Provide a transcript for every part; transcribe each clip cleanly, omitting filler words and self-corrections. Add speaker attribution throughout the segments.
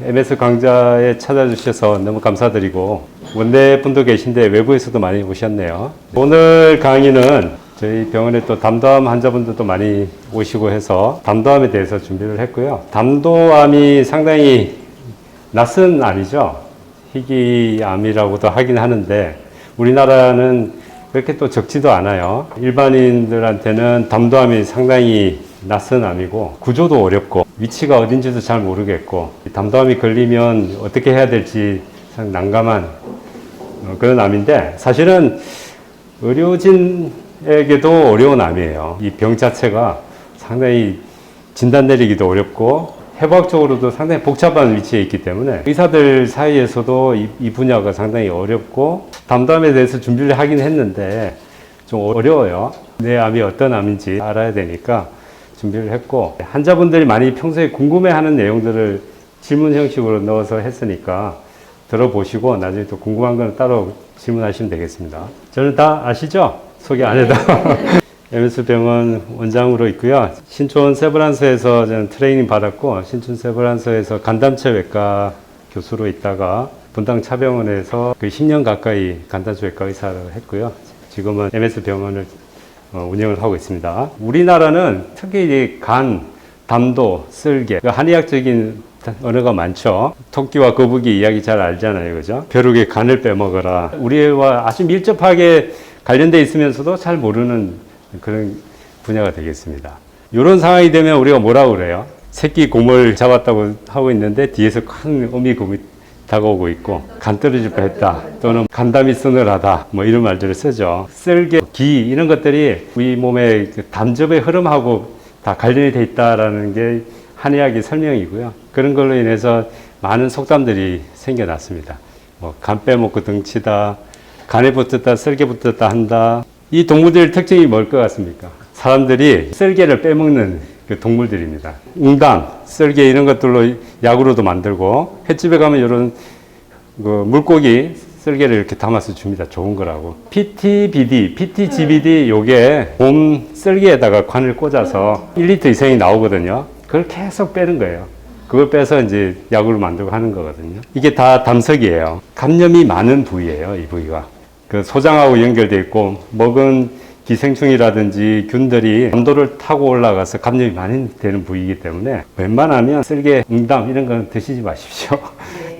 Speaker 1: MS 강좌에 찾아주셔서 너무 감사드리고, 원내 분도 계신데 외부에서도 많이 오셨네요. 오늘 강의는 저희 병원에 또 담도암 환자분들도 많이 오시고 해서 담도암에 대해서 준비를 했고요. 담도암이 상당히 낯선 암이죠. 희귀암이라고도 하긴 하는데 우리나라는 그렇게 또 적지도 않아요. 일반인들한테는 담도암이 상당히 낯선 암이고 구조도 어렵고 위치가 어딘지도 잘 모르겠고 담도암이 걸리면 어떻게 해야 될지 참 난감한 그런 암인데 사실은 의료진에게도 어려운 암이에요. 이 병 자체가 상당히 진단 내리기도 어렵고 해부학적으로도 상당히 복잡한 위치에 있기 때문에 의사들 사이에서도 이 분야가 상당히 어렵고 담도암에 대해서 준비를 하긴 했는데 좀 어려워요. 내 암이 어떤 암인지 알아야 되니까 준비를 했고 환자분들이 많이 평소에 궁금해하는 내용들을 질문 형식으로 넣어서 했으니까 들어보시고 나중에 또 궁금한 건 따로 질문하시면 되겠습니다. 저는 다 아시죠? 소개 안 해도. MS병원 원장으로 있고요. 신촌 세브란스에서 저는 트레이닝 받았고 신촌 세브란스에서 간담체외과 교수로 있다가 분당 차병원에서 10년 가까이 간담체외과 의사를 했고요. 지금은 MS병원을 운영을 하고 있습니다. 우리나라는 특히 간, 담도, 쓸개, 한의학적인 언어가 많죠. 토끼와 거북이 이야기 잘 알잖아요. 그죠? 벼룩의 간을 빼먹어라. 우리와 아주 밀접하게 관련되어 있으면서도 잘 모르는 그런 분야가 되겠습니다. 이런 상황이 되면 우리가 뭐라고 그래요? 새끼 곰을 잡았다고 하고 있는데 뒤에서 큰 어미곰이 다가오고 있고 간 떨어질 뻔했다 또는 간담이 서늘하다 뭐 이런 말들을 쓰죠. 쓸개, 기 이런 것들이 우리 몸의 담즙의 흐름하고 다 관련이 돼 있다라는 게 한의학의 설명이고요. 그런 걸로 인해서 많은 속담들이 생겨났습니다. 뭐 간 빼먹고 등치다, 간에 붙었다, 쓸개 붙었다 한다. 이 동물들의 특징이 뭘 것 같습니까? 사람들이 쓸개를 빼먹는 그 동물들입니다. 웅담, 쓸개 이런 것들로 약으로도 만들고 횟집에 가면 이런 그 물고기 쓸개를 이렇게 담아서 줍니다. 좋은 거라고. PTBD, PTGBD 요게 곰 쓸개에다가 관을 꽂아서 1리터 이상이 나오거든요. 그걸 계속 빼는 거예요. 그걸 빼서 이제 약으로 만들고 하는 거거든요. 이게 다 담석이에요. 감염이 많은 부위예요, 이 부위가. 그 소장하고 연결되어 있고 먹은 기생충이라든지 균들이 담도를 타고 올라가서 감염이 많이 되는 부위이기 때문에 웬만하면 쓸개, 웅담 이런 건 드시지 마십시오.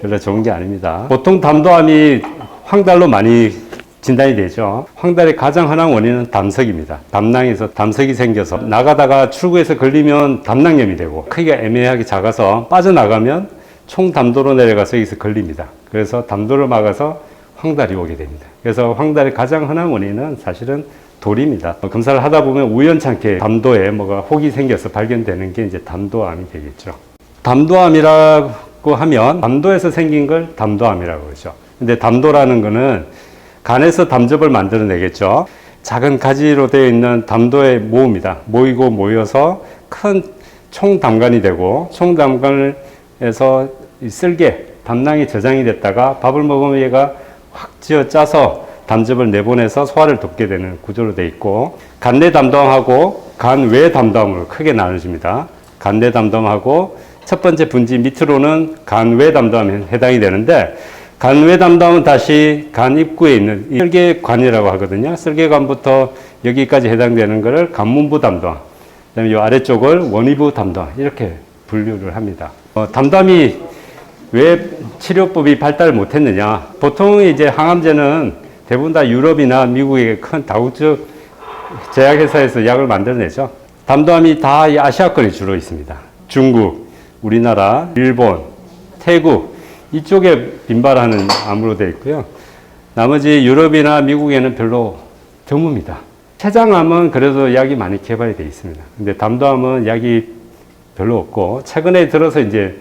Speaker 1: 별로 좋은 게 아닙니다. 보통 담도암이 황달로 많이 진단이 되죠. 황달의 가장 흔한 원인은 담석입니다. 담낭에서 담석이 생겨서 나가다가 출구에서 걸리면 담낭염이 되고 크기가 애매하게 작아서 빠져나가면 총담도로 내려가서 여기서 걸립니다. 그래서 담도를 막아서 황달이 오게 됩니다. 그래서 황달의 가장 흔한 원인은 사실은 돌입니다. 검사를 하다 보면 우연찮게 담도에 뭐가 혹이 생겨서 발견되는 게 이제 담도암이 되겠죠. 담도암이라고 하면 담도에서 생긴 걸 담도암이라고 그러죠. 근데 담도라는 거는 간에서 담즙을 만들어내겠죠. 작은 가지로 되어 있는 담도의 모입니다. 모이고 모여서 큰 총담관이 되고 총담관에서 쓸개, 담낭이 저장이 됐다가 밥을 먹으면 얘가 확 쥐어 짜서 담즙을 내보내서 소화를 돕게 되는 구조로 되어 있고 간내 담도암하고 간외 담도암으로 크게 나눠집니다. 간내 담도암하고 첫 번째 분지 밑으로는 간외 담도암에 해당이 되는데 간외 담도암은 다시 간 입구에 있는 쓸개관이라고 하거든요. 쓸개관부터 여기까지 해당되는 것을 간문부 담도암, 그다음에 이 아래쪽을 원위부 담도암 이렇게 분류를 합니다. 담도암이 왜 치료법이 발달을 못했느냐? 보통 이제 항암제는 대부분 다 유럽이나 미국의 큰 다국적 제약회사에서 약을 만들어내죠. 담도암이 다 이 아시아권에 주로 있습니다. 중국, 우리나라, 일본, 태국 이쪽에 빈발하는 암으로 되어 있고요. 나머지 유럽이나 미국에는 별로 드뭅니다. 췌장암은 그래도 약이 많이 개발이 되어 있습니다. 근데 담도암은 약이 별로 없고 최근에 들어서 이제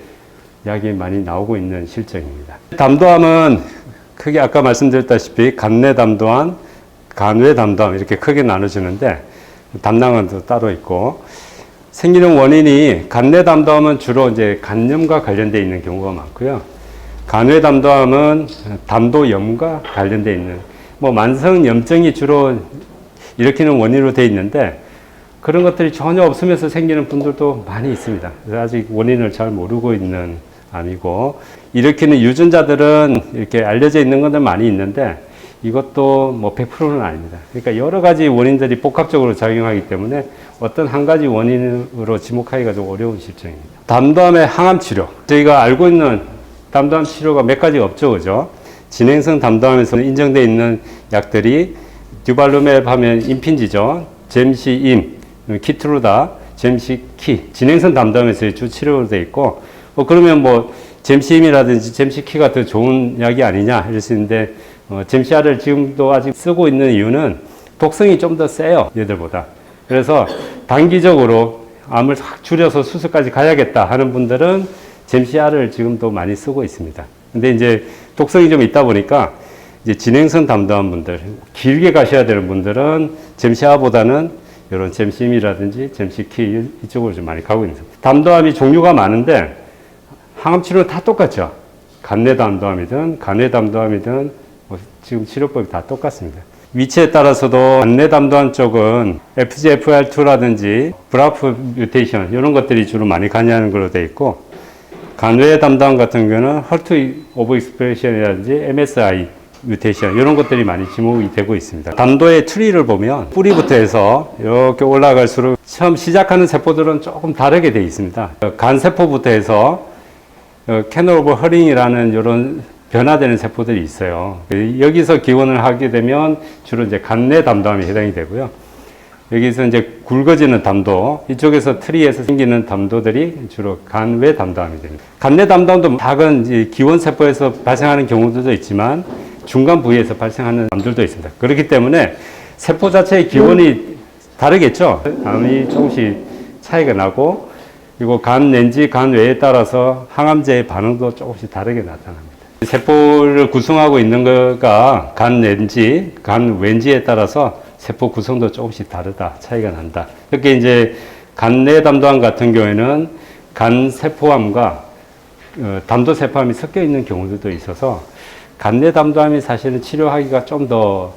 Speaker 1: 약이 많이 나오고 있는 실정입니다. 담도암은 크게 아까 말씀드렸다시피 간내 담도암, 간외 담도암 이렇게 크게 나눠지는데 담낭은 또 따로 있고 생기는 원인이 간내 담도암은 주로 이제 간염과 관련되어 있는 경우가 많고요. 간외 담도암은 담도염과 관련되어 있는 뭐 만성염증이 주로 일으키는 원인으로 되어 있는데 그런 것들이 전혀 없으면서 생기는 분들도 많이 있습니다. 그래서 아직 원인을 잘 모르고 있는 암이고, 일으키는 유전자들은 이렇게 알려져 있는 것들 많이 있는데 이것도 뭐 100%는 아닙니다. 그러니까 여러 가지 원인들이 복합적으로 작용하기 때문에 어떤 한 가지 원인으로 지목하기가 좀 어려운 실정입니다. 담도암의 항암 치료. 저희가 알고 있는 담도암 치료가 몇 가지가 없죠, 그죠? 진행성 담도암에서는 인정되어 있는 약들이 듀발루맵 하면 임핀지죠. 젬시임, 키트루다, 젬시키. 진행성 담도암에서의 주 치료로 되어 있고, 그러면 뭐 젬시임이라든지 젬시키가 더 좋은 약이 아니냐 이럴 수 있는데, 젬시아를 지금도 아직 쓰고 있는 이유는 독성이 좀 더 세요, 얘들보다. 그래서 단기적으로 암을 확 줄여서 수술까지 가야겠다 하는 분들은 젬시아를 지금도 많이 쓰고 있습니다. 근데 이제 독성이 좀 있다 보니까 이제 진행성 담도암 분들, 길게 가셔야 되는 분들은 젬시아보다는 이런 젬시임이라든지 젬시키 이쪽으로 좀 많이 가고 있습니다. 담도암이 종류가 많은데 항암 치료는 다 똑같죠. 간내 담도암이든 간외 담도암이든 지금 치료법이 다 똑같습니다. 위치에 따라서도 간내 담도암 쪽은 FGFR2라든지 브라프 뮤테이션 이런 것들이 주로 많이 관여하는 걸로 되어 있고, 간외 담도암 같은 경우는 헐트 오브 익스프레션이라든지 MSI 뮤테이션 이런 것들이 많이 지목이 되고 있습니다. 담도의 트리를 보면 뿌리부터 해서 이렇게 올라갈수록 처음 시작하는 세포들은 조금 다르게 되어 있습니다. 간 세포부터 해서 캐널 오브 허링이라는 이런 변화되는 세포들이 있어요. 여기서 기원을 하게 되면 주로 이제 간내 담도암이 해당이 되고요. 여기서 이제 굵어지는 담도, 이쪽에서 트리에서 생기는 담도들이 주로 간외 담도암이 됩니다. 간내 담도암도 작은 이제 기원 세포에서 발생하는 경우들도 있지만 중간 부위에서 발생하는 암들도 있습니다. 그렇기 때문에 세포 자체의 기원이 다르겠죠. 암이 조금씩 차이가 나고, 그리고 간 내인지 간 외에 따라서 항암제의 반응도 조금씩 다르게 나타납니다. 세포를 구성하고 있는 거가 간 내인지 간 외인지에 따라서 세포 구성도 조금씩 다르다, 차이가 난다. 이렇게 이제 간내 담도암 같은 경우에는 간 세포암과 담도 세포암이 섞여 있는 경우들도 있어서 간내 담도암이 사실은 치료하기가 좀 더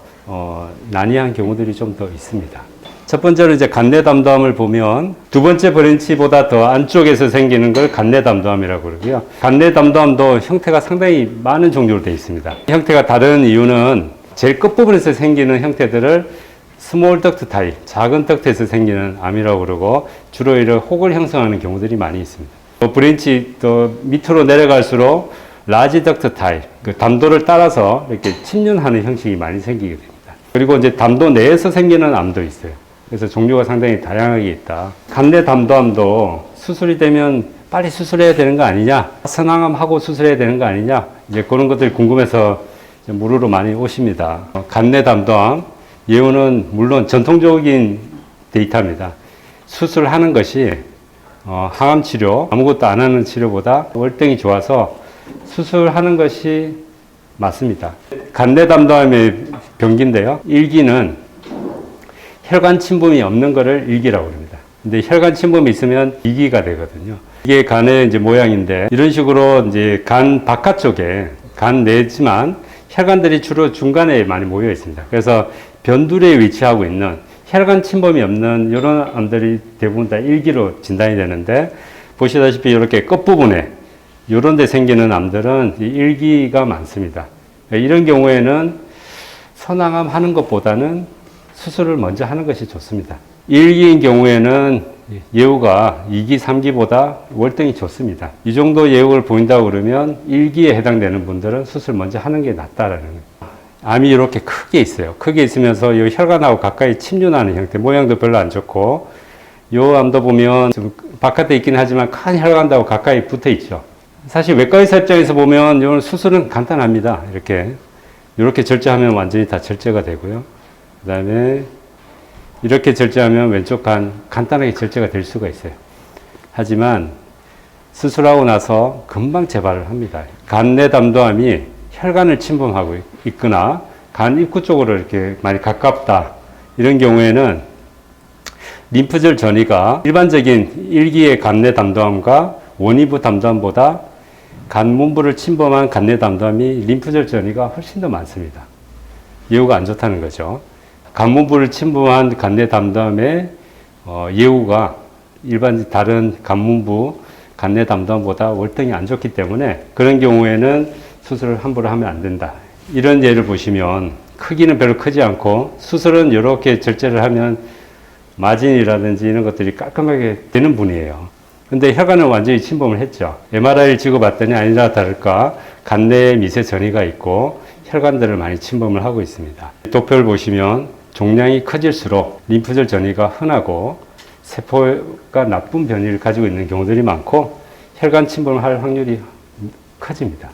Speaker 1: 난이한 경우들이 좀 더 있습니다. 첫 번째로 이제 간내 담도암을 보면 두 번째 브랜치보다 더 안쪽에서 생기는 걸 간내 담도암이라고 그러고요. 간내 담도암도 형태가 상당히 많은 종류로 되어 있습니다. 형태가 다른 이유는 제일 끝부분에서 생기는 형태들을 스몰 덕트 타입, 작은 덕트에서 생기는 암이라고 그러고, 주로 이런 혹을 형성하는 경우들이 많이 있습니다. 또 브랜치 또 밑으로 내려갈수록 라지 덕트 타입, 그 담도를 따라서 이렇게 침륜하는 형식이 많이 생기게 됩니다. 그리고 이제 담도 내에서 생기는 암도 있어요. 그래서 종류가 상당히 다양하게 있다. 간내 담도암도 수술이 되면 빨리 수술해야 되는 거 아니냐, 선항암하고 수술해야 되는 거 아니냐, 이제 그런 것들이 궁금해서 물으러 많이 오십니다. 간내 담도암 예후는 물론 전통적인 데이터입니다. 수술하는 것이 항암 치료, 아무것도 안 하는 치료보다 월등히 좋아서 수술하는 것이 맞습니다. 간내 담도암의 병기인데요. 1기는 혈관 침범이 없는 것을 1기라고 합니다. 근데 혈관 침범이 있으면 2기가 되거든요. 이게 간의 이제 모양인데, 이런 식으로 이제 간 바깥쪽에 간 내지만 혈관들이 주로 중간에 많이 모여 있습니다. 그래서 변두리에 위치하고 있는 혈관 침범이 없는 이런 암들이 대부분 다 1기로 진단이 되는데, 보시다시피 이렇게 끝부분에 이런 데 생기는 암들은 1기가 많습니다. 이런 경우에는 선항암 하는 것보다는 수술을 먼저 하는 것이 좋습니다. 1기인 경우에는 예후가 2기, 3기보다 월등히 좋습니다. 이 정도 예후를 보인다고 그러면 1기에 해당되는 분들은 수술 먼저 하는 게 낫다라는 거예요. 암이 이렇게 크게 있어요. 크게 있으면서 이 혈관하고 가까이 침륜하는 형태, 모양도 별로 안 좋고, 이 암도 보면 좀 바깥에 있긴 하지만 큰 혈관하고 가까이 붙어 있죠. 사실 외과의사 입장에서 보면 이런 수술은 간단합니다. 이렇게 절제하면 완전히 다 절제가 되고요. 그 다음에 이렇게 절제하면 왼쪽 간 간단하게 절제가 될 수가 있어요. 하지만 수술하고 나서 금방 재발을 합니다. 간내 담도암이 혈관을 침범하고 있거나 간 입구 쪽으로 이렇게 많이 가깝다, 이런 경우에는 림프절 전이가 일반적인 1기의 간내 담도암과 원이부 담도암보다 간 문부를 침범한 간내 담도암이 림프절 전이가 훨씬 더 많습니다. 예후가 안 좋다는 거죠. 간 문부를 침범한 간내 담도암의 예후가 일반 다른 간 문부 간내 담담보다 월등히 안 좋기 때문에 그런 경우에는 수술을 함부로 하면 안 된다. 이런 예를 보시면 크기는 별로 크지 않고 수술은 이렇게 절제를 하면 마진이라든지 이런 것들이 깔끔하게 되는 분이에요. 근데 혈관은 완전히 침범을 했죠. MRI를 찍어봤더니 아니나 다를까 간내에 미세 전이가 있고 혈관들을 많이 침범을 하고 있습니다. 도표를 보시면 종양이 커질수록 림프절 전이가 흔하고 세포가 나쁜 변이를 가지고 있는 경우들이 많고 혈관 침범을 할 확률이 커집니다.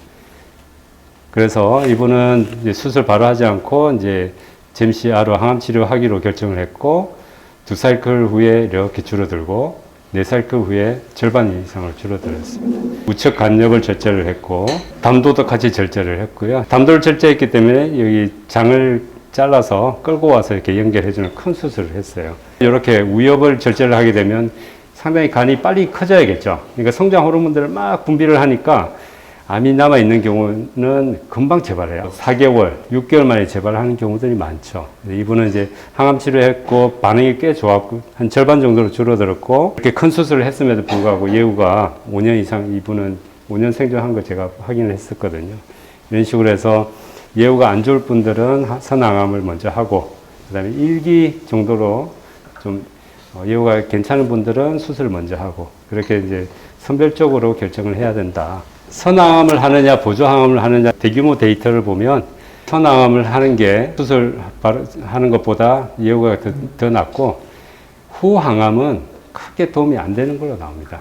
Speaker 1: 그래서 이분은 이제 수술 바로 하지 않고 이제 잼시아로 항암 치료하기로 결정을 했고 2사이클 후에 이렇게 줄어들고 4사이클 후에 절반 이상을 줄어들었습니다. 우측 간엽을 절제를 했고 담도도 같이 절제를 했고요. 담도를 절제했기 때문에 여기 장을 잘라서 끌고 와서 이렇게 연결해주는 큰 수술을 했어요. 이렇게 우엽을 절제를 하게 되면 상당히 간이 빨리 커져야겠죠. 그러니까 성장 호르몬들을 막 분비를 하니까 암이 남아있는 경우는 금방 재발해요. 4개월, 6개월 만에 재발하는 경우들이 많죠. 이분은 이제 항암 치료했고 반응이 꽤 좋았고 한 절반 정도로 줄어들었고 이렇게 큰 수술을 했음에도 불구하고 예후가 5년 이상 이분은 5년 생존한 걸 제가 확인을 했었거든요. 이런 식으로 해서 예후가 안 좋을 분들은 선항암을 먼저 하고 그 다음에 1기 정도로 좀 예후가 괜찮은 분들은 수술을 먼저 하고 그렇게 이제 선별적으로 결정을 해야 된다. 선항암을 하느냐 보조항암을 하느냐 대규모 데이터를 보면 선항암을 하는 게 수술하는 것보다 예후가 더 낮고 후항암은 크게 도움이 안 되는 걸로 나옵니다.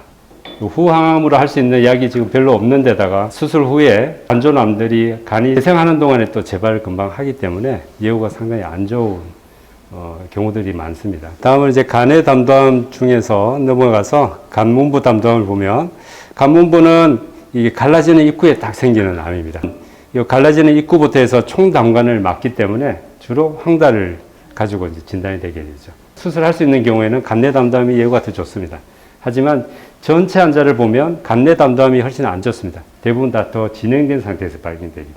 Speaker 1: 후항암으로 할 수 있는 약이 지금 별로 없는 데다가 수술 후에 간조남들이 간이 재생하는 동안에 또 재발을 금방 하기 때문에 예후가 상당히 안 좋은 경우들이 많습니다. 다음은 이제 간의 담담 중에서 넘어가서 간문부 담담을 보면 간문부는 이게 갈라지는 입구에 딱 생기는 암입니다. 이 갈라지는 입구부터 해서 총담관을 막기 때문에 주로 황달을 가지고 이제 진단이 되게 되죠. 수술할 수 있는 경우에는 간내 담담이 예후가 더 좋습니다. 하지만 전체 환자를 보면 간내 담담이 훨씬 안 좋습니다. 대부분 다 더 진행된 상태에서 발견됩니다.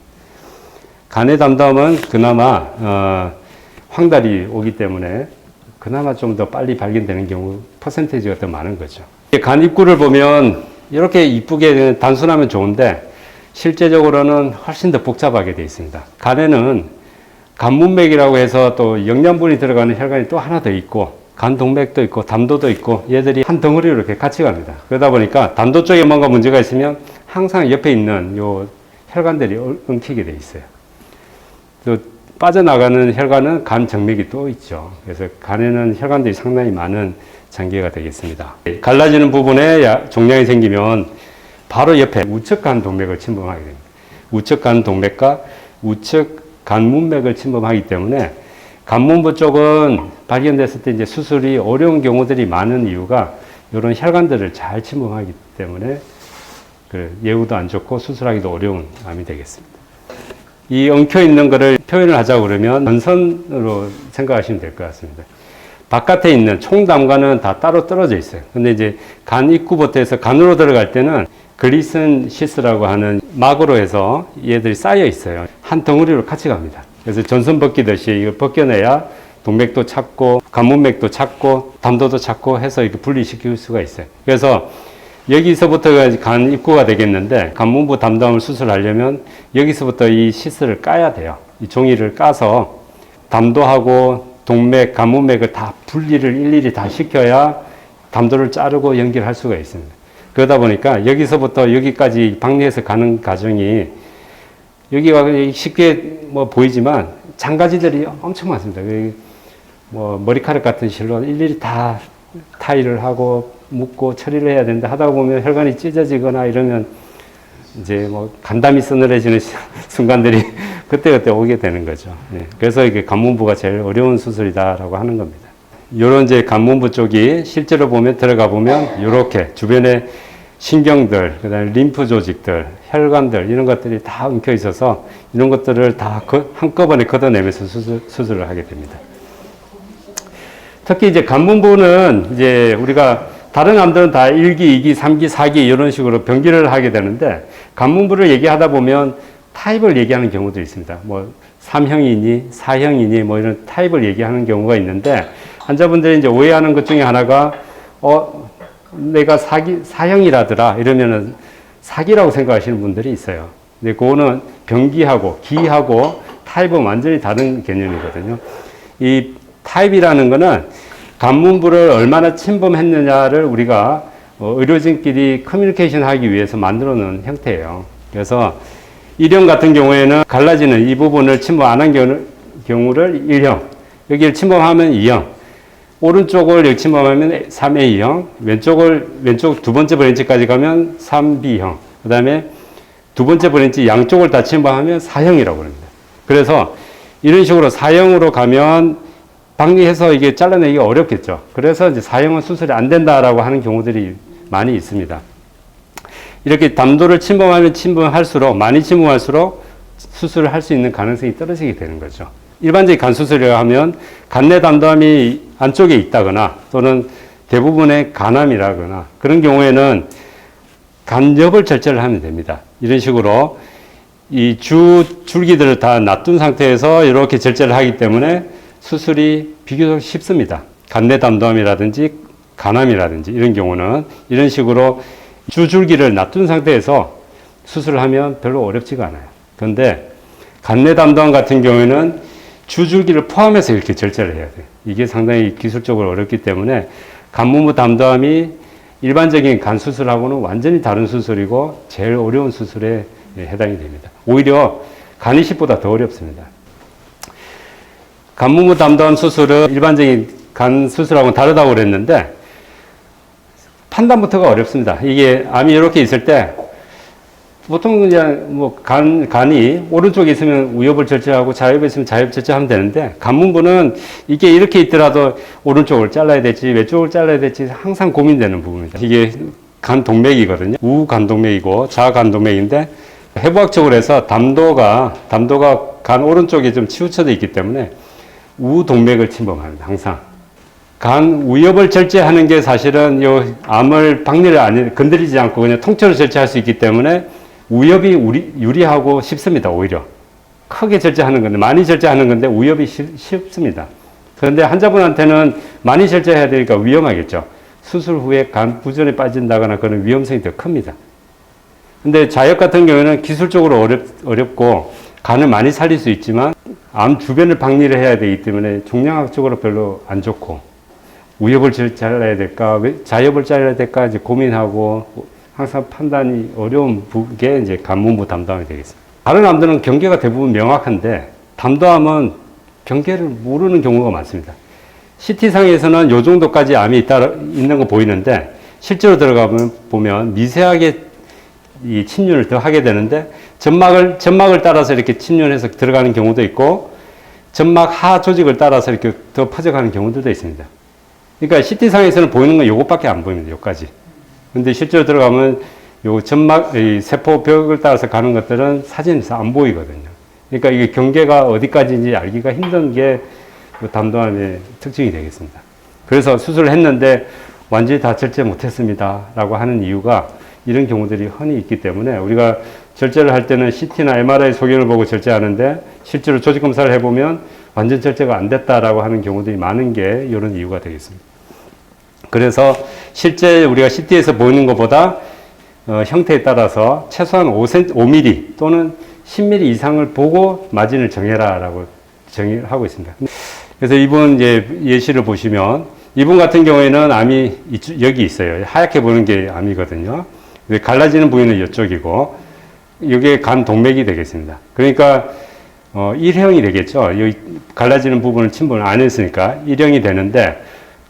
Speaker 1: 간내 담담은 그나마 황달이 오기 때문에 그나마 좀 더 빨리 발견되는 경우 퍼센테이지가 더 많은 거죠. 간 입구를 보면 이렇게 이쁘게 단순하면 좋은데 실제적으로는 훨씬 더 복잡하게 되어 있습니다. 간에는 간문맥이라고 해서 또 영양분이 들어가는 혈관이 또 하나 더 있고 간동맥도 있고 담도도 있고 얘들이 한 덩어리로 이렇게 같이 갑니다. 그러다 보니까 담도 쪽에 뭔가 문제가 있으면 항상 옆에 있는 요 혈관들이 엉키게 되어 있어요. 또 빠져나가는 혈관은 간 정맥이 또 있죠. 그래서 간에는 혈관들이 상당히 많은 장기가 되겠습니다. 갈라지는 부분에 종양이 생기면 바로 옆에 우측 간 동맥을 침범하게 됩니다. 우측 간 동맥과 우측 간문맥을 침범하기 때문에 간문부 쪽은 발견됐을 때 이제 수술이 어려운 경우들이 많은 이유가 이런 혈관들을 잘 침범하기 때문에 예후도 안 좋고 수술하기도 어려운 암이 되겠습니다. 이 엉켜 있는 거를 표현을 하자고 그러면 전선으로 생각하시면 될 것 같습니다. 바깥에 있는 총담관은 다 따로 떨어져 있어요. 근데 이제 간 입구부터 해서 간으로 들어갈 때는 글리슨 시스라고 하는 막으로 해서 얘들이 쌓여 있어요. 한 덩어리로 같이 갑니다. 그래서 전선 벗기듯이 이걸 벗겨내야 동맥도 찾고 간문맥도 찾고 담도도 찾고 해서 이렇게 분리시킬 수가 있어요. 그래서 여기서부터가 간 입구가 되겠는데 간문부 담담을 수술하려면 여기서부터 이 시스를 까야 돼요. 이 종이를 까서 담도하고 동맥, 간문맥을 다 분리를 일일이 다 시켜야 담도를 자르고 연결할 수가 있습니다. 그러다 보니까 여기서부터 여기까지 박리해서 가는 과정이 여기가 쉽게 뭐 보이지만 장가지들이 엄청 많습니다. 뭐 머리카락 같은 실로 일일이 다 타일을 하고 묶고 처리를 해야 된다 하다 보면 혈관이 찢어지거나 이러면 이제 뭐 간담이 서늘해지는 순간들이 그때그때 오게 되는 거죠. 네. 그래서 이게 간문부가 제일 어려운 수술이다라고 하는 겁니다. 요런 이제 간문부 쪽이 실제로 보면 들어가 보면 이렇게 주변에 신경들, 그 다음에 림프 조직들, 혈관들 이런 것들이 다 엉켜 있어서 이런 것들을 다 한꺼번에 걷어내면서 수술을 하게 됩니다. 특히 이제 간문부는 이제 우리가 다른 암들은 다 1기, 2기, 3기, 4기 이런 식으로 병기를 하게 되는데 간문부를 얘기하다 보면 타입을 얘기하는 경우도 있습니다. 뭐 3형이니 4형이니 뭐 이런 타입을 얘기하는 경우가 있는데 환자분들이 이제 오해하는 것 중에 하나가 내가 사형이라더라 이러면은 사기라고 생각하시는 분들이 있어요. 근데 그거는 병기하고 기하고 타입은 완전히 다른 개념이거든요. 이 타입이라는 거는 간문부를 얼마나 침범했느냐를 우리가 의료진끼리 커뮤니케이션 하기 위해서 만들어 놓은 형태예요. 그래서 1형 같은 경우에는 갈라지는 이 부분을 침범 안 한 경우를 1형, 여기를 침범하면 2형, 오른쪽을 여기 침범하면 3A형, 왼쪽 두 번째 브랜치까지 가면 3B형, 그 다음에 두 번째 브랜치 양쪽을 다 침범하면 4형이라고 합니다. 그래서 이런 식으로 4형으로 가면 박리해서 이게 잘라내기가 어렵겠죠. 그래서 이제 4형은 수술이 안 된다라고 하는 경우들이 많이 있습니다. 이렇게 담도를 침범하면 침범할수록, 많이 침범할수록 수술을 할 수 있는 가능성이 떨어지게 되는 거죠. 일반적인 간 수술이라고 하면 간내 담도암이 안쪽에 있다거나 또는 대부분의 간암이라거나 그런 경우에는 간접을 절제를 하면 됩니다. 이런 식으로 이 줄기들을 다 놔둔 상태에서 이렇게 절제를 하기 때문에 수술이 비교적 쉽습니다. 간내 담도암이라든지 간암이라든지 이런 경우는 이런 식으로 줄기를 놔둔 상태에서 수술을 하면 별로 어렵지가 않아요. 그런데 간내 담도암 같은 경우에는 줄기를 포함해서 이렇게 절제를 해야 돼요. 이게 상당히 기술적으로 어렵기 때문에 간문부 담도암이 일반적인 간 수술하고는 완전히 다른 수술이고 제일 어려운 수술에 해당이 됩니다. 오히려 간 이식보다 더 어렵습니다. 간문부 담도암 수술은 일반적인 간 수술하고는 다르다고 그랬는데 판단부터가 어렵습니다. 이게 암이 이렇게 있을 때 보통 그냥 뭐 간이 오른쪽에 있으면 우엽을 절제하고 좌엽에 있으면 좌엽 절제하면 되는데 간문부는 이게 이렇게 있더라도 오른쪽을 잘라야 될지 왼쪽을 잘라야 될지 항상 고민되는 부분입니다. 이게 간동맥이거든요. 우간동맥이고 좌간동맥인데 해부학적으로 해서 담도가 간 오른쪽에 좀 치우쳐져 있기 때문에 우동맥을 침범합니다. 항상. 간 우엽을 절제하는 게 사실은 요 암을 박리를 건드리지 않고 그냥 통째로 절제할 수 있기 때문에 우엽이 유리하고 쉽습니다. 오히려 크게 절제하는 건데 많이 절제하는 건데 우엽이 쉽습니다. 그런데 환자분한테는 많이 절제해야 되니까 위험하겠죠. 수술 후에 간 부전에 빠진다거나 그런 위험성이 더 큽니다. 근데 좌엽 같은 경우에는 기술적으로 어렵고 간을 많이 살릴 수 있지만 암 주변을 박리를 해야 되기 때문에 종양학적으로 별로 안 좋고 우엽을 잘라야 될까 좌엽을 잘라야 될까 이제 고민하고 항상 판단이 어려운 게 이제 간문부 담도암이 되겠습니다. 다른 암들은 경계가 대부분 명확한데 담도암은 경계를 모르는 경우가 많습니다. CT상에서는 이 정도까지 암이 있는 거 보이는데 실제로 들어가 보면 미세하게 이 침륜을 더 하게 되는데 점막을 따라서 이렇게 침륜해서 들어가는 경우도 있고 점막 하 조직을 따라서 이렇게 더 퍼져가는 경우들도 있습니다. 그러니까 CT상에서는 보이는 건 요것밖에 안 보입니다. 요까지. 근데 실제로 들어가면 요 점막, 이 세포벽을 따라서 가는 것들은 사진에서 안 보이거든요. 그러니까 이게 경계가 어디까지인지 알기가 힘든 게 담도암의 특징이 되겠습니다. 그래서 수술을 했는데 완전히 다 절제 못했습니다. 라고 하는 이유가 이런 경우들이 흔히 있기 때문에 우리가 절제를 할 때는 CT나 MRI 소견을 보고 절제하는데 실제로 조직 검사를 해보면 완전 절제가 안 됐다라고 하는 경우들이 많은 게 이런 이유가 되겠습니다. 그래서 실제 우리가 CT에서 보이는 것보다 형태에 따라서 최소한 5mm 또는 10mm 이상을 보고 마진을 정해라라고 정의하고 있습니다. 그래서 이분 이제 예시를 보시면 이분 같은 경우에는 암이 여기 있어요. 하얗게 보이는 게 암이거든요. 갈라지는 부위는 이쪽이고 이게 간 동맥이 되겠습니다. 그러니까 1형이 되겠죠. 여기 갈라지는 부분을 침범을 안 했으니까 1형이 되는데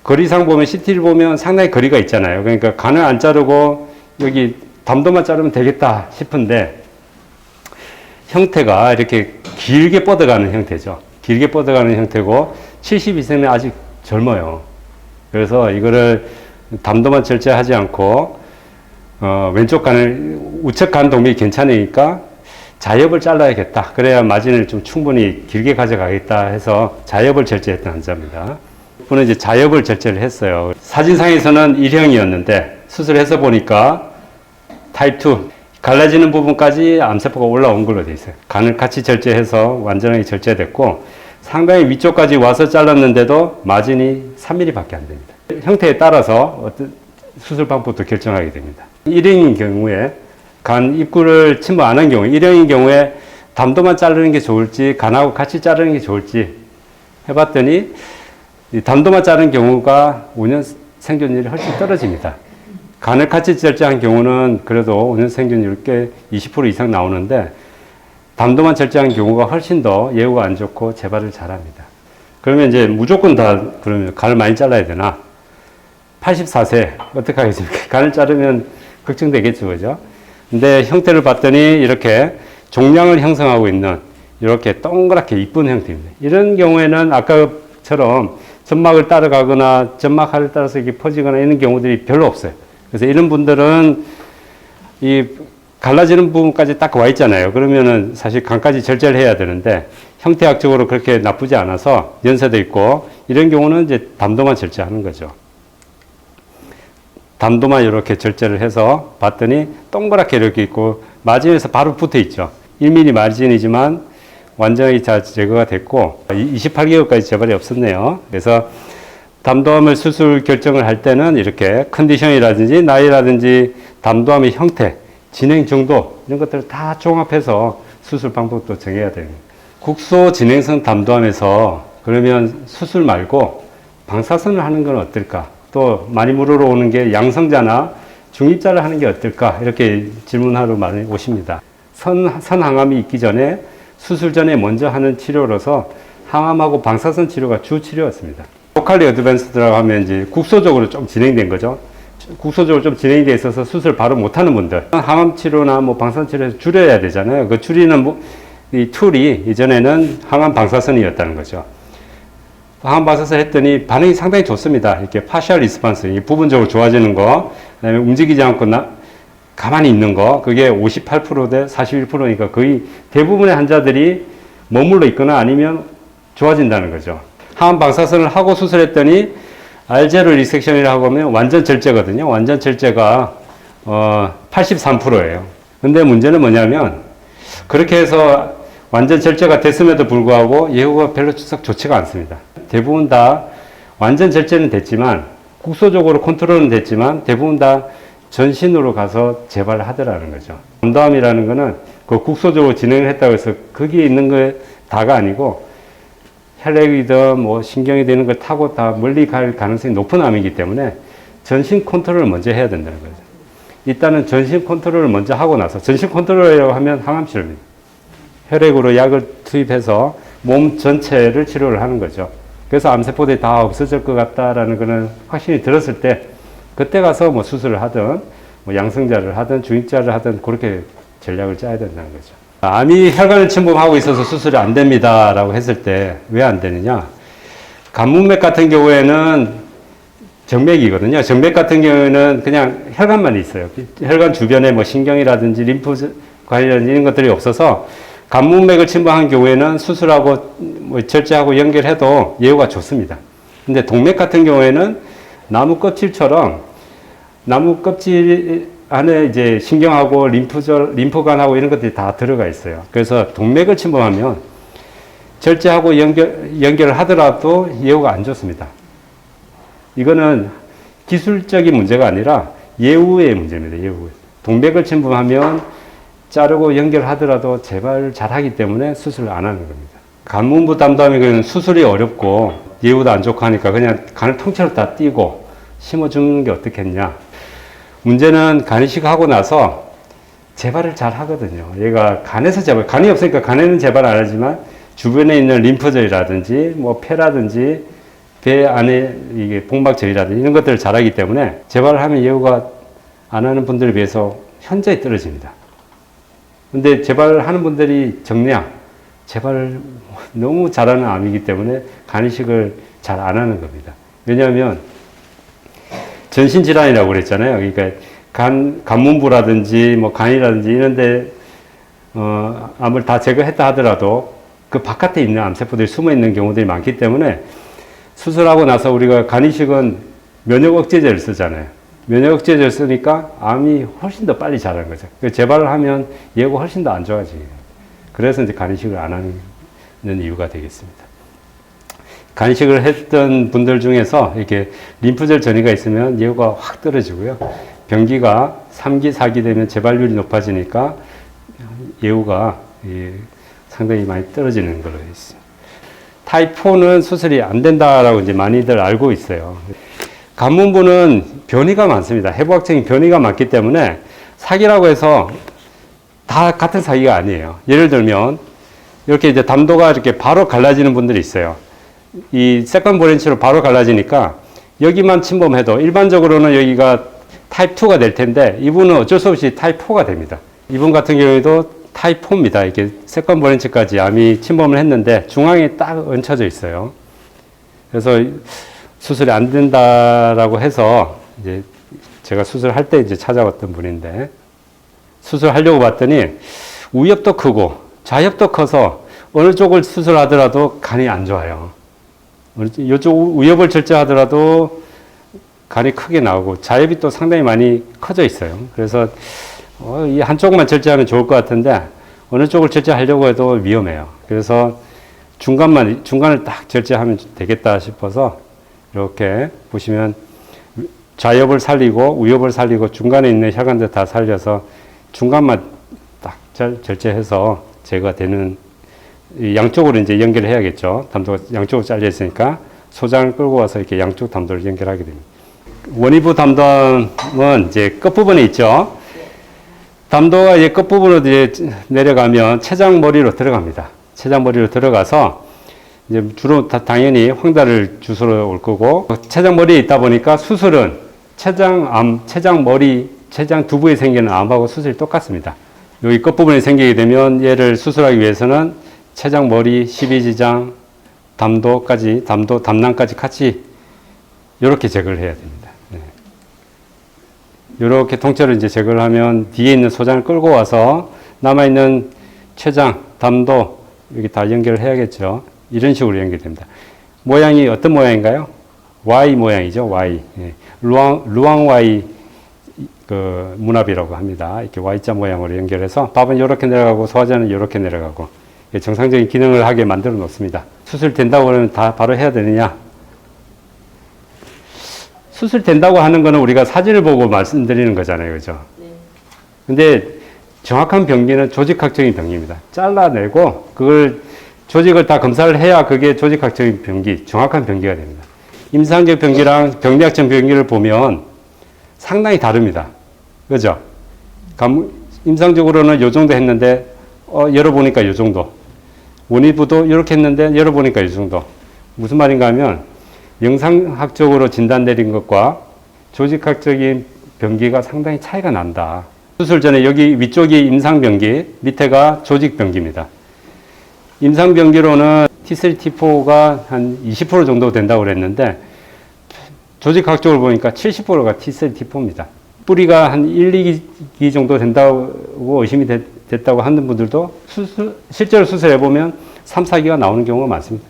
Speaker 1: 거리상 보면 CT를 보면 상당히 거리가 있잖아요. 그러니까 간을 안 자르고 여기 담도만 자르면 되겠다 싶은데 형태가 이렇게 길게 뻗어가는 형태죠. 길게 뻗어가는 형태고 72세는 아직 젊어요. 그래서 이거를 담도만 절제하지 않고 왼쪽 간을 우측 간 동맥이 괜찮으니까 좌엽을 잘라야겠다. 그래야 마진을 좀 충분히 길게 가져가겠다 해서 좌엽을 절제했던 환자입니다. 이분은 이제 좌엽을 절제를 했어요. 사진상에서는 1형이었는데 수술해서 보니까 타입 2 갈라지는 부분까지 암세포가 올라온 걸로 되어 있어요. 간을 같이 절제해서 완전하게 절제됐고 상당히 위쪽까지 와서 잘랐는데도 마진이 3mm 밖에 안 됩니다. 형태에 따라서 어떤 수술 방법도 결정하게 됩니다. 1형인 경우에 간 입구를 침범 안 한 경우에 1형인 경우에 담도만 자르는 게 좋을지 간하고 같이 자르는 게 좋을지 해봤더니 이 담도만 자른 경우가 5년 생존율이 훨씬 떨어집니다. 간을 같이 절제한 경우는 그래도 5년 생존율 꽤 20% 이상 나오는데 담도만 절제한 경우가 훨씬 더 예후가 안 좋고 재발을 잘합니다. 그러면 이제 무조건 다 그러면 간을 많이 잘라야 되나? 84세 어떻게 하겠습니까? 간을 자르면 걱정되겠죠, 그죠? 근데 형태를 봤더니 이렇게 종양을 형성하고 있는 이렇게 동그랗게 이쁜 형태입니다. 이런 경우에는 아까처럼 점막을 따라가거나 점막하를 따라서 이렇게 퍼지거나 이런 경우들이 별로 없어요. 그래서 이런 분들은 이 갈라지는 부분까지 딱 와 있잖아요. 그러면은 사실 간까지 절제를 해야 되는데 형태학적으로 그렇게 나쁘지 않아서 연세도 있고 이런 경우는 이제 담도만 절제하는 거죠. 담도만 이렇게 절제를 해서 봤더니 동그랗게 이렇게 있고 마진에서 바로 붙어 있죠. 1mm 마진이지만 완전히 다 제거가 됐고 28개월까지 재발이 없었네요. 그래서 담도암을 수술 결정을 할 때는 이렇게 컨디션이라든지 나이라든지 담도암의 형태, 진행 정도 이런 것들을 다 종합해서 수술 방법도 정해야 됩니다. 국소 진행성 담도암에서 그러면 수술 말고 방사선을 하는 건 어떨까? 또 많이 물으러 오는 게 양성자나 중입자를 하는 게 어떨까? 이렇게 질문하러 많이 오십니다. 선항암이 있기 전에 수술 전에 먼저 하는 치료로서 항암하고 방사선 치료가 주 치료였습니다. 로컬리 어드밴스드라고 하면 이제 국소적으로 좀 진행된 거죠. 국소적으로 좀 진행이 돼 있어서 수술 바로 못하는 분들. 항암 치료나 뭐 방사선 치료에서 줄여야 되잖아요. 그 줄이는 이 툴이 이전에는 항암 방사선이었다는 거죠. 항암 방사선 했더니 반응이 상당히 좋습니다. 이렇게 파셜 리스폰스, 부분적으로 좋아지는 거, 그다음에 움직이지 않고 가만히 있는 거, 그게 58%대 41%니까 거의 대부분의 환자들이 머물러 있거나 아니면 좋아진다는 거죠. 항암 방사선을 하고 수술했더니 R0 리섹션이라고 하면 완전 절제거든요. 완전 절제가 83%예요. 근데 문제는 뭐냐면 그렇게 해서 완전 절제가 됐음에도 불구하고 예후가 별로 썩 좋지가 않습니다. 대부분 다 완전 절제는 됐지만 국소적으로 컨트롤은 됐지만 대부분 다 전신으로 가서 재발을 하더라는 거죠. 담도암이라는 거는 그 국소적으로 진행을 했다고 해서 거기에 있는 게 다가 아니고 혈액이든 뭐 신경이 되는 걸 타고 다 멀리 갈 가능성이 높은 암이기 때문에 전신 컨트롤을 먼저 해야 된다는 거죠. 일단은 전신 컨트롤을 먼저 하고 나서 전신 컨트롤이라고 하면 항암 치료입니다. 혈액으로 약을 투입해서 몸 전체를 치료를 하는 거죠. 그래서 암세포들이 다 없어질 것 같다라는 거는 확신이 들었을 때 그때 가서 뭐 수술을 하든 뭐 양성자를 하든 중입자를 하든 그렇게 전략을 짜야 된다는 거죠. 암이 혈관을 침범하고 있어서 수술이 안 됩니다 라고 했을 때 왜 안 되느냐? 간문맥 같은 경우에는 정맥이거든요. 정맥 같은 경우에는 그냥 혈관만 있어요. 혈관 주변에 뭐 신경이라든지 림프 관련 이런 것들이 없어서 간문맥을 침범한 경우에는 수술하고 뭐 절제하고 연결해도 예후가 좋습니다. 근데 동맥 같은 경우에는 나무 껍질처럼 나무 껍질 안에 이제 신경하고 림프관하고 이런 것들이 다 들어가 있어요. 그래서 동맥을 침범하면 절제하고 연결을 하더라도 예후가 안 좋습니다. 이거는 기술적인 문제가 아니라 예후의 문제입니다. 예후. 동맥을 침범하면 자르고 연결하더라도 재발을 잘하기 때문에 수술을 안 하는 겁니다. 간문부 담도암이 수술이 어렵고 예후도 안 좋고 하니까 그냥 간을 통째로 다 띄고 심어주는 게 어떻겠냐. 문제는 간이식하고 나서 재발을 잘 하거든요. 얘가 간에서 간이 없으니까 간에는 재발 안 하지만 주변에 있는 림프절이라든지 뭐 폐라든지 배 안에 이게 복막절이라든지 이런 것들을 잘 하기 때문에 재발을 하면 예후가 안 하는 분들에 비해서 현저히 떨어집니다. 근데 재발을 하는 분들이 정량, 재발을 너무 잘하는 암이기 때문에 간이식을 잘 안 하는 겁니다. 왜냐하면 전신질환이라고 그랬잖아요. 그러니까 간문부라든지 뭐 간이라든지 이런데 암을 다 제거했다 하더라도 그 바깥에 있는 암세포들이 숨어 있는 경우들이 많기 때문에 수술하고 나서 우리가 간이식은 면역 억제제를 쓰잖아요. 면역 억제제를 쓰니까 암이 훨씬 더 빨리 자라는 거죠. 재발을 하면 예후가 훨씬 더 안 좋아지게. 그래서 이제 간이식을 안 하는 이유가 되겠습니다. 간식을 했던 분들 중에서 이렇게 림프절 전이가 있으면 예후가 확 떨어지고요. 병기가 3기, 4기 되면 재발률이 높아지니까 예후가 상당히 많이 떨어지는 걸로 있습니다. 타입 4는 수술이 안 된다라고 이제 많이들 알고 있어요. 간문부는 변이가 많습니다. 해부학적인 변이가 많기 때문에 사기라고 해서 다 같은 사기가 아니에요. 예를 들면 이렇게 이제 담도가 이렇게 바로 갈라지는 분들이 있어요. 이 세컨 브랜치로 바로 갈라지니까 여기만 침범해도 일반적으로는 여기가 타입 2가 될 텐데 이분은 어쩔 수 없이 타입 4가 됩니다. 이분 같은 경우에도 타입 4입니다. 이렇게 세컨 브랜치까지 암이 침범을 했는데 중앙에 딱 얹혀져 있어요. 그래서 수술이 안 된다라고 해서 이제 제가 수술할 때 이제 찾아왔던 분인데 수술하려고 봤더니 우엽도 크고 좌엽도 커서 어느 쪽을 수술하더라도 간이 안 좋아요. 이쪽 우엽을 절제하더라도 간이 크게 나오고 좌엽이 또 상당히 많이 커져 있어요. 그래서 이 한쪽만 절제하면 좋을 것 같은데 어느 쪽을 절제하려고 해도 위험해요. 그래서 중간을 딱 절제하면 되겠다 싶어서 이렇게 보시면 좌엽을 살리고 우엽을 살리고 중간에 있는 혈관들 다 살려서 중간만 딱 절제해서 제거되는 양쪽으로 이제 연결을 해야겠죠. 담도가 양쪽으로 잘려 있으니까 소장을 끌고 와서 이렇게 양쪽 담도를 연결하게 됩니다. 원위부 담담은 이제 끝부분에 있죠. 담도가 이제 끝부분으로 이제 내려가면 췌장머리로 들어갑니다. 췌장머리로 들어가서 이제 주로 당연히 황달을 주소로 올 거고 췌장머리에 있다 보니까 수술은 췌장암, 췌장머리, 췌장 두부에 생기는 암하고 수술이 똑같습니다. 여기 끝부분에 생기게 되면 얘를 수술하기 위해서는 췌장머리, 12지장, 담도까지, 담낭까지 같이 이렇게 제거를 해야 됩니다. 이렇게 통째로 이제 제거를 하면 뒤에 있는 소장을 끌고 와서 남아있는 췌장, 담도 여기 다 연결을 해야겠죠. 이런 식으로 연결됩니다. 모양이 어떤 모양인가요? Y 모양이죠. Y. 루앙 Y 그 문합이라고 합니다. 이렇게 Y자 모양으로 연결해서 밥은 이렇게 내려가고 소화전은 이렇게 내려가고 정상적인 기능을 하게 만들어 놓습니다. 수술 된다고 하면 다 바로 해야 되느냐? 수술 된다고 하는 거는 우리가 사진을 보고 말씀드리는 거잖아요. 그죠? 네. 근데 정확한 병기는 조직학적인 병기입니다. 잘라내고 그걸 조직을 다 검사를 해야 그게 조직학적인 병기, 정확한 병기가 됩니다. 임상적 병기랑 병리학적 병기를 보면 상당히 다릅니다. 그죠? 임상적으로는 요 정도 했는데 열어보니까 요 정도. 원위부도 이렇게 했는데 열어보니까 이 정도. 무슨 말인가 하면 영상학적으로 진단 내린 것과 조직학적인 병기가 상당히 차이가 난다. 수술 전에 여기 위쪽이 임상병기, 밑에가 조직병기입니다. 임상병기로는 T3, T4가 한 20% 정도 된다고 그랬는데 조직학적으로 보니까 70%가 T3, T4입니다. 뿌리가 한 1, 2기 정도 된다고 의심이 됐다고 하는 분들도 실제로 수술해보면 3, 4기가 나오는 경우가 많습니다.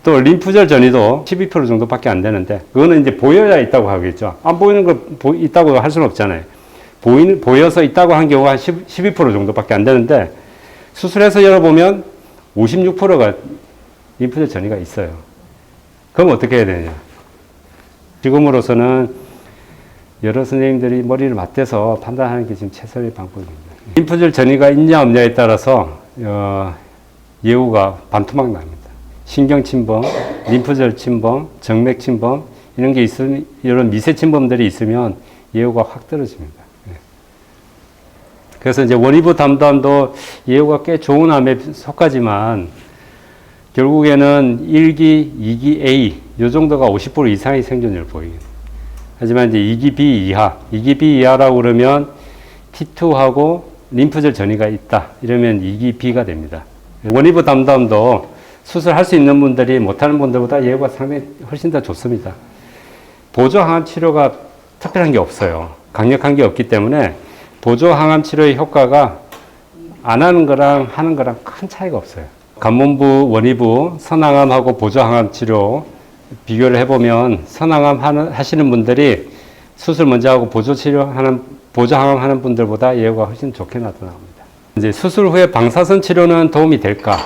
Speaker 1: 또 림프절 전이도 12% 정도밖에 안 되는데 그거는 이제 보여야 있다고 하겠죠. 안 보이는 거 있다고 할 수는 없잖아요. 보여서 있다고 한 경우가 한 12% 정도밖에 안 되는데 수술해서 열어보면 56%가 림프절 전이가 있어요. 그럼 어떻게 해야 되느냐? 지금으로서는 여러 선생님들이 머리를 맞대서 판단하는 게 지금 최선의 방법입니다. 림프절 전이가 있냐 없냐에 따라서 예후가 반토막 납니다. 신경 침범, 림프절 침범, 정맥 침범 이런 게 있으면 이런 미세 침범들이 있으면 예후가 확 떨어집니다. 그래서 이제 원위부 담담도 예후가 꽤 좋은 암에 속하지만 결국에는 1기, 2기 A 이 정도가 50% 이상의 생존율을 보입니다. 하지만 이제 2기 B 이하, 2기 B 이하라고 그러면 T2하고 림프절 전이가 있다. 이러면 2기 B가 됩니다. 원위부 담담도 수술할 수 있는 분들이 못하는 분들보다 예후가 상당히 훨씬 더 좋습니다. 보조항암 치료가 특별한 게 없어요. 강력한 게 없기 때문에 보조항암 치료의 효과가 안 하는 거랑 하는 거랑 큰 차이가 없어요. 간문부, 원위부, 선항암하고 보조항암 치료 비교를 해보면 선항암 하시는 분들이 수술 먼저 하고 보조항암 하는 분들보다 예후가 훨씬 좋게 나타납니다. 이제 수술 후에 방사선 치료는 도움이 될까?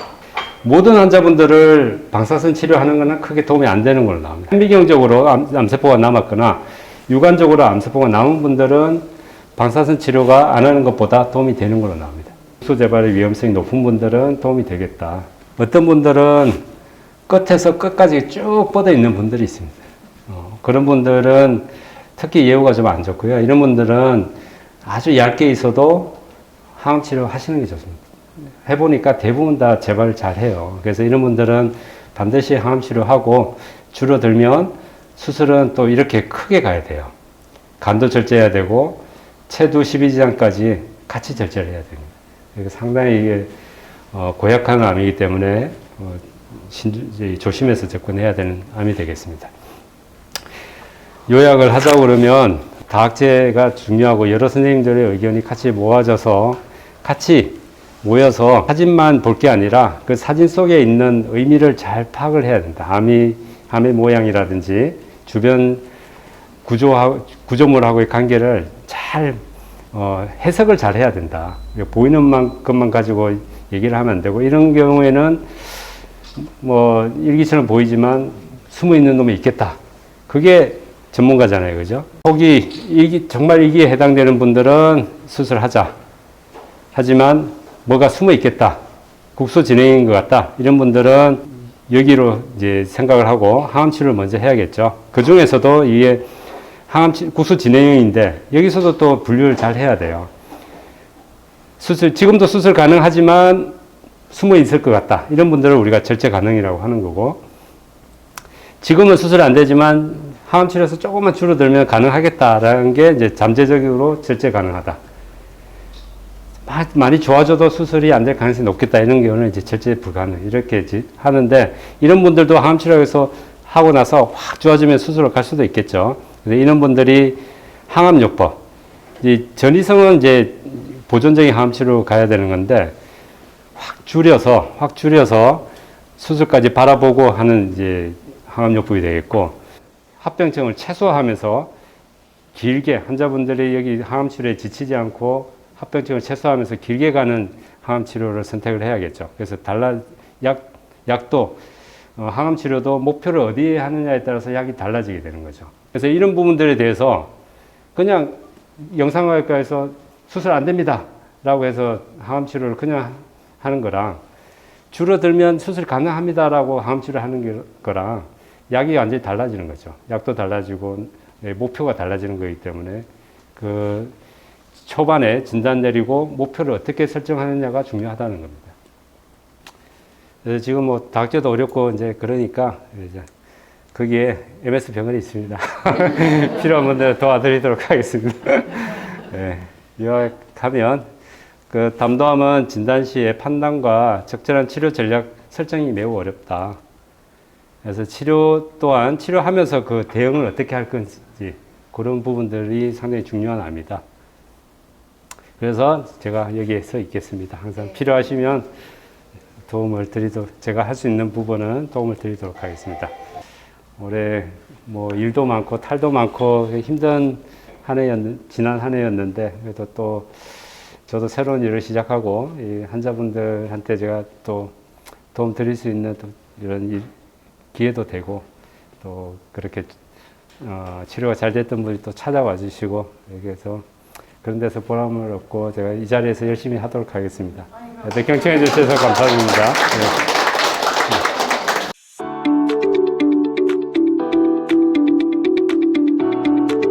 Speaker 1: 모든 환자분들을 방사선 치료하는 것은 크게 도움이 안 되는 걸로 나옵니다. 현미경적으로 암세포가 남았거나 유관적으로 암세포가 남은 분들은 방사선 치료가 안 하는 것보다 도움이 되는 걸로 나옵니다. 국소 재발의 위험성이 높은 분들은 도움이 되겠다. 어떤 분들은 끝에서 끝까지 쭉 뻗어 있는 분들이 있습니다. 그런 분들은 특히 예후가 좀 안 좋고요. 이런 분들은 아주 얇게 있어도 항암 치료 하시는 게 좋습니다. 해보니까 대부분 다 재발을 잘 해요. 그래서 이런 분들은 반드시 항암 치료하고 줄어들면 수술은 또 이렇게 크게 가야 돼요. 간도 절제해야 되고 체두 12지장까지 같이 절제를 해야 됩니다. 그래서 상당히 이게 고약한 암이기 때문에 조심해서 접근해야 되는 암이 되겠습니다. 요약을 하자고 그러면 다학제가 중요하고 여러 선생님들의 의견이 같이 모아져서 같이 모여서 사진만 볼 게 아니라 그 사진 속에 있는 의미를 잘 파악을 해야 된다. 암의 모양이라든지 주변 구조물하고의 관계를 잘 해석을 잘 해야 된다. 보이는 만큼만 가지고 얘기를 하면 안 되고, 이런 경우에는 뭐 일기처럼 보이지만 숨어 있는 놈이 있겠다. 그게 전문가잖아요. 그죠? 정말 이기에 해당되는 분들은 수술하자. 하지만 뭐가 숨어 있겠다. 국소 진행인 것 같다. 이런 분들은 여기로 이제 생각을 하고 항암 치료를 먼저 해야겠죠. 그 중에서도 이게 국소 진행형인데 여기서도 또 분류를 잘 해야 돼요. 지금도 수술 가능하지만 숨어 있을 것 같다. 이런 분들은 우리가 절제 가능이라고 하는 거고, 지금은 수술 안 되지만 항암 치료에서 조금만 줄어들면 가능하겠다라는 게 이제 잠재적으로 절제 가능하다. 많이 좋아져도 수술이 안 될 가능성이 높겠다. 이런 경우는 이제 절제 불가능. 이렇게 하는데, 이런 분들도 항암 치료에서 하고 나서 확 좋아지면 수술을 갈 수도 있겠죠. 근데 이런 분들이 항암요법, 전이성은 이제 보존적인 항암 치료로 가야 되는 건데, 확 줄여서 수술까지 바라보고 하는 이제 항암요법이 되겠고, 합병증을 최소화하면서 길게 환자분들이 여기 항암 치료에 지치지 않고 합병증을 최소화하면서 길게 가는 항암 치료를 선택을 해야겠죠. 그래서 약도 항암 치료도 목표를 어디에 하느냐에 따라서 약이 달라지게 되는 거죠. 그래서 이런 부분들에 대해서 그냥 영상의학과에서 수술 안 됩니다 라고 해서 항암 치료를 그냥 하는 거랑, 줄어들면 수술 가능합니다라고 항암 치료를 하는 거랑 약이 완전히 달라지는 거죠. 약도 달라지고 목표가 달라지는 거기 때문에 그 초반에 진단 내리고 목표를 어떻게 설정하느냐가 중요하다는 겁니다. 그래서 지금 뭐 다학제도 어렵고 이제 그러니까 이제 거기에 MS 병원이 있습니다. 필요한 분들 도와드리도록 하겠습니다. 네, 요약하면 그 담도암은 진단 시에 판단과 적절한 치료 전략 설정이 매우 어렵다. 그래서 치료 또한 치료하면서 그 대응을 어떻게 할 건지 그런 부분들이 상당히 중요한 암이다. 그래서 제가 여기에 서 있겠습니다. 항상 필요하시면 제가 할 수 있는 부분은 도움을 드리도록 하겠습니다. 올해 뭐 일도 많고 탈도 많고 힘든 지난 한 해였는데, 그래도 또 저도 새로운 일을 시작하고 이 환자분들한테 제가 또 도움 드릴 수 있는 또 이런 기회도 되고, 또 그렇게 치료가 잘 됐던 분이 또 찾아와 주시고, 그래서 그런 데서 보람을 얻고 제가 이 자리에서 열심히 하도록 하겠습니다. 네, 경청해 주셔서 감사드립니다. 네.